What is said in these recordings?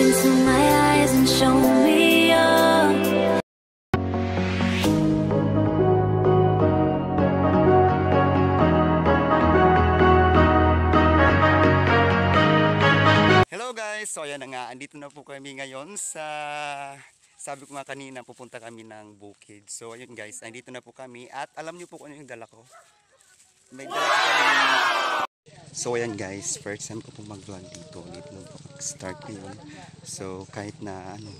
into my eyes and show me up. Hello guys! So ayan na nga, andito na po kami ngayon sa, sabi ko nga kanina, pupunta kami ng bukid. So ayun guys, andito na po kami at alam niyo po kung ano yung dala ko. May dala ko kami. So ayan guys, first time ko po mag-vlog dito. Dito na po start ngayon. So kahit na ano,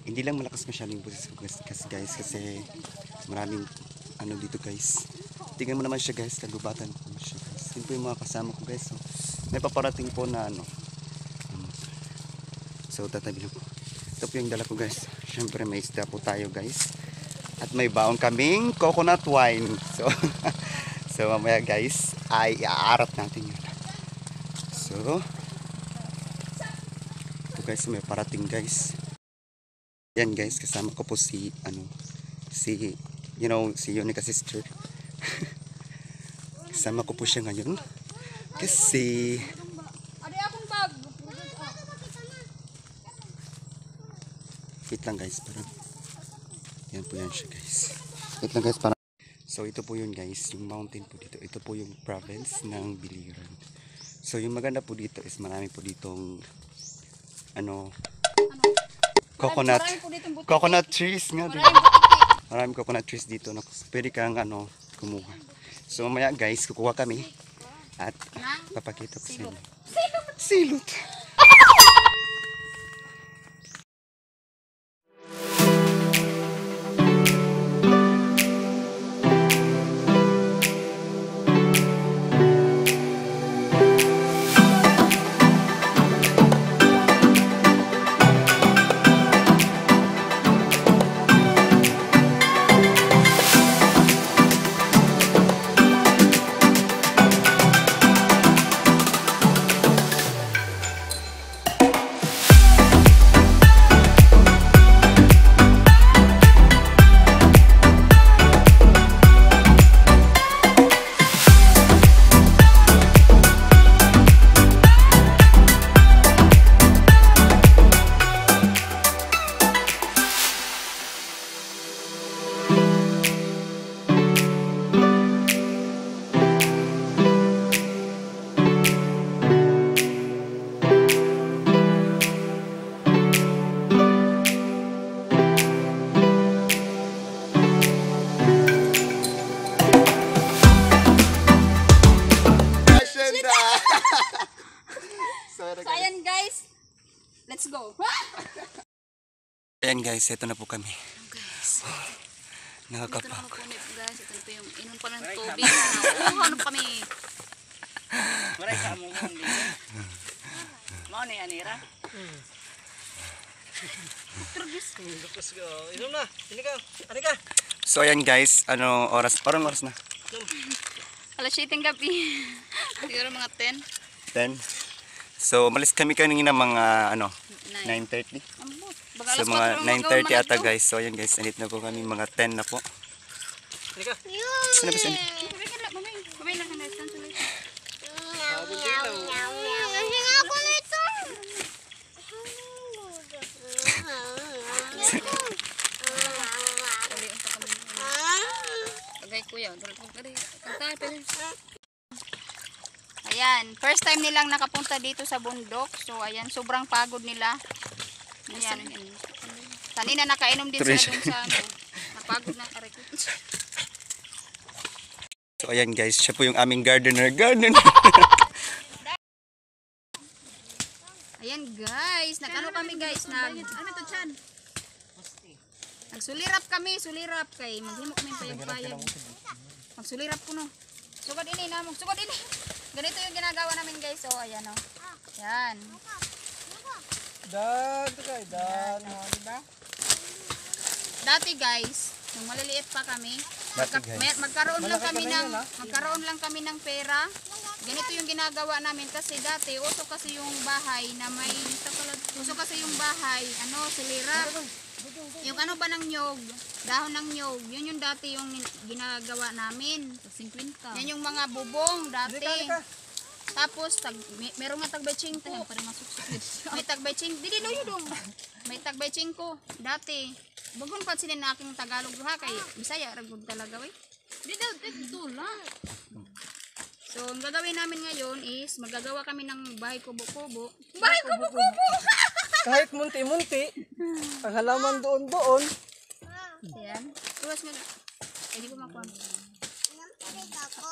hindi lang malakas masyadong boses guys kasi maraming ano dito guys. Tingnan mo naman siya guys, kagubatan ko siya guys. Yun po yung mga kasama ko guys. So, may paparating po na ano. So tatabi na po. Ito po yung dala ko guys. Siyempre may isda po tayo guys. At may baon kaming coconut wine. So so mamaya guys ay aarat natin yun. So ito guys, may parating guys. Yan guys, kasama ko po si ano, si Yonica sister. Kasama ko po siya ngayon kasi wait lang guys, parang yan po yan siya guys. Wait lang guys, parang so ito po yun guys, yung mountain po dito. Ito po yung province ng Biliran. So yung maganda po dito is marami po ditong ano, coconut trees nga dito. Maraming coconut trees dito na pwede kang ano, kumuha. So mamaya guys, kukuha kami at papakita ko sa inyo. Silot! So ayan guys, let's go. Ayan guys, ito na po kami. Guys, Nakakapagod. guys, ito na po yung inom pa ng tubig. Nauuhan kami. Maray ka mo dito. Mao ni Anira. Lukas ko. Inom na. Ini ka. So ayan guys, ano oras? Parang oras na. Alas 7 ng gabi. Siguro mga 10. 10. So umalis kami kanina mga ano, 9:30. So mga 9:30 ata guys. So ayan guys, andito na po kami, mga 10 na po. Ini ka. Saan na ba siya? Babay lang na stand ulit. Bagay kuya, ayan, first time nilang nakapunta dito sa bundok. So ayan, sobrang pagod nila. Ayan. Kanina nakainom din sila dun sa ano. Napagod na kareko. So ayan guys, siya po yung aming gardener. Ayan guys, nag-ano kami guys, ano to chan? Nagsulirap kami, kay maghimo kami payag-payag. Magsulirap ko no. Sugod ini na, sugod ini. Ganito yung ginagawa namin guys. So ayan o. Yan. Dan. Diba? Dati guys, nung maliliit pa kami, magkaroon lang kami ng pera. Ganito yung ginagawa namin kasi dati uso kasi yung bahay na may silirap. Yung ano ba ng nyog, dahon ng nyog, yun yung dati yung ginagawa namin. 50. Yan yung mga bubong dati. Tapos meron nga tagbay 5. Para masuksok. May tagbay 5. Dili loyo dong. May tagbay 5 dati. Bagon pansinin na aking Tagalog ha kay Bisaya ra gud talaga we. Di daw dito lang. So, ang gagawin namin ngayon is magagawa kami ng bahay kubo-kubo. Bahay kubo-kubo. Kahit munti-munti, ang halaman doon. Ayan. Tuwas mo. Hindi ko makuha.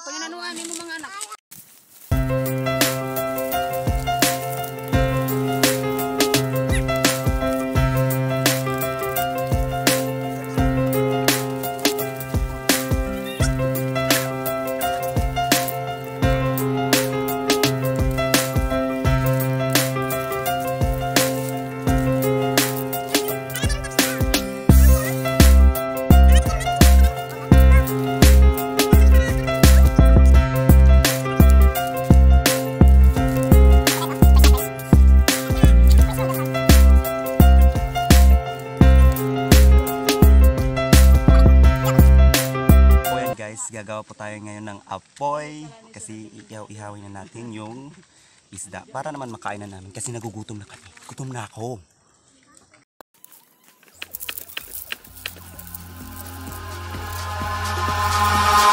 Paginanuan mo mga anak. Gagawa po tayo ngayon ng apoy kasi ihawin na natin yung isda para naman makain na namin kasi nagugutom na kami. Gutom na ako.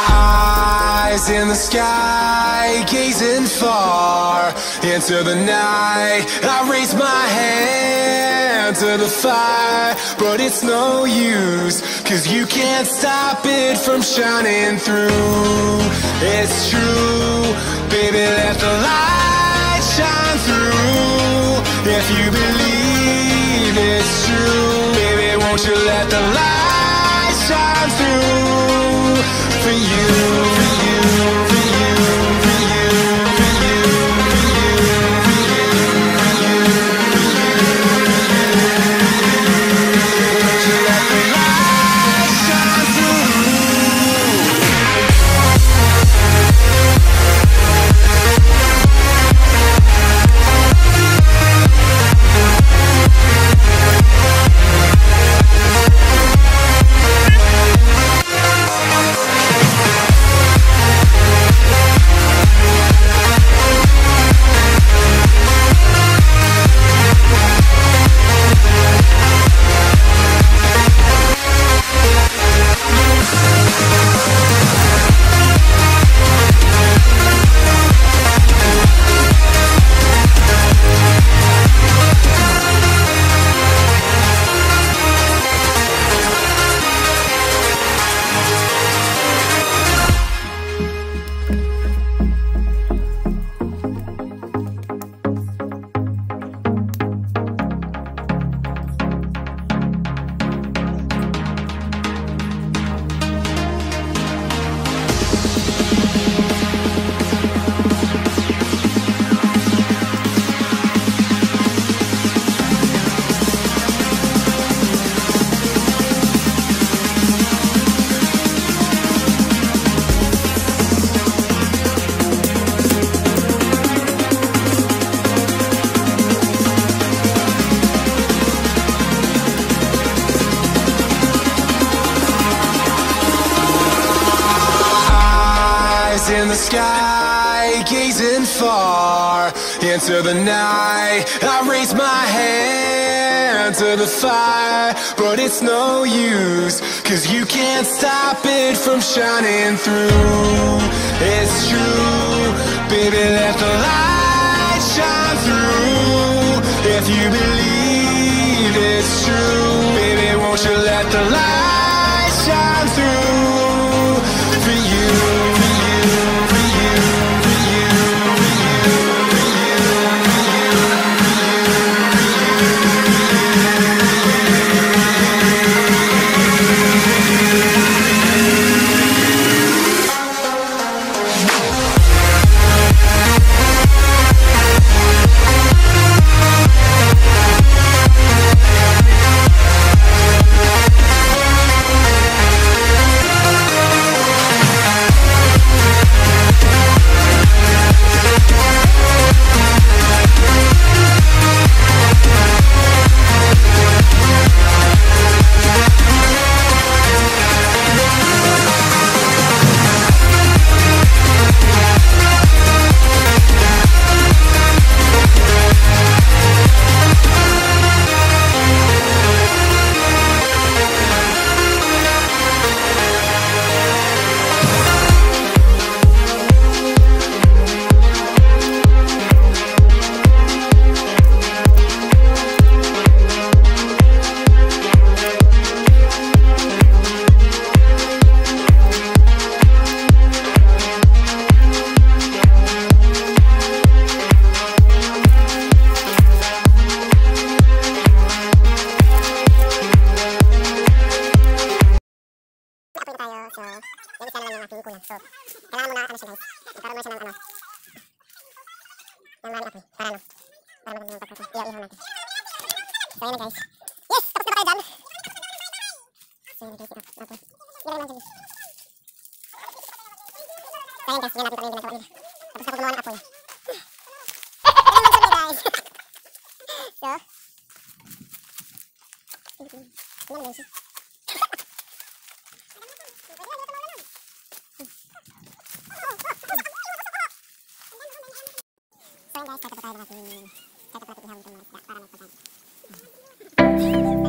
Eyes in the sky, gazing far into the night. I raise my hand to the fire, but it's no use, 'cause you can't stop it from shining through. It's true, baby, let the light shine through. If you believe it's true, baby, won't you let the light shine through for you, for you, for you, for you, for you, for you, for you, for you, won't you let the light shine through? In the sky, gazing far into the night. I raise my hand to the fire, but it's no use, 'cause you can't stop it from shining through. It's true, baby, let the light shine through. If you believe it's true, baby, won't you let the light shine through for you, for you, for you, for you, for you, for you, for you, siya ng ano. Ng marami apoy. Para ano. Para magandang pagkakas. Iyaw-ihaw natin. So, yan na guys. Yes! Tapos na ba tayo dyan? So, yan na guys. Ito. Apoy. Yan lang dyan. So, yan guys. Yan natin kami yung ginagawa nila. Tapos ako gumawa ng apoy. Yan naman dyan guys. So. Yan guys. So yun guys, kaya tayo natin ihaw itong mga isda para magpagkain.